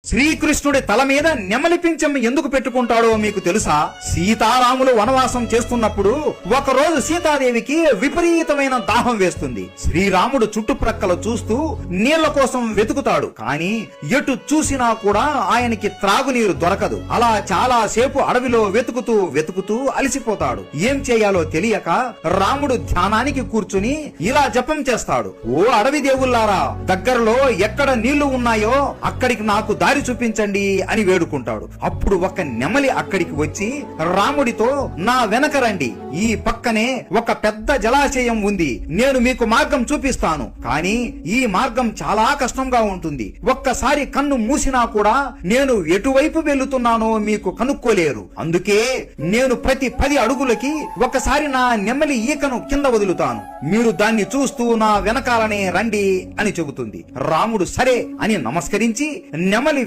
శ్రీకృష్ణుడి తల మీద నెమలి పింఛం ఎందుకు పెట్టుకుంటాడో మీకు తెలుసా? సీతారాములు వనవాసం చేస్తున్నప్పుడు ఒకరోజు సీతాదేవికి విపరీతమైన దాహం వేస్తుంది. శ్రీరాముడు చుట్టుప్రక్కల చూస్తూ నీళ్ల కోసం వెతుకుతాడు. కానీ ఎటు చూసినా కూడా ఆయనకి త్రాగునీరు దొరకదు. అలా చాలా సేపు అడవిలో వెతుకుతూ అలసిపోతాడు. ఏం చేయాలో తెలియక రాముడు ధ్యానానికి కూర్చుని ఇలా జపం చేస్తాడు. ఓ అడవి దేవుళ్లారా, దగ్గరలో ఎక్కడ నీళ్లు ఉన్నాయో అక్కడికి నాకు దారి చూపించండి అని వేడుకుంటాడు. అప్పుడు ఒక నెమలి అక్కడికి వచ్చి రాముడితో, నా వెనక రండి, ఈ పక్కనే ఒక పెద్ద జలాశయం ఉంది, నేను మీకు మార్గం చూపిస్తాను. కానీ ఈ మార్గం చాలా కష్టంగా ఉంటుంది. ఒక్కసారి కన్ను మూసినా కూడా నేను ఎటువైపు వెళ్తున్నానో మీకు కనుక్కోలేరు. అందుకే నేను ప్రతి 10 అడుగులకి ఒకసారి నా నెమలి ఈకను కింద వదులుతాను. మీరు దాన్ని చూస్తూ నా వెనకాలనే రండి అని చెబుతుంది. రాముడు సరే అని నమస్కరించి నెమలి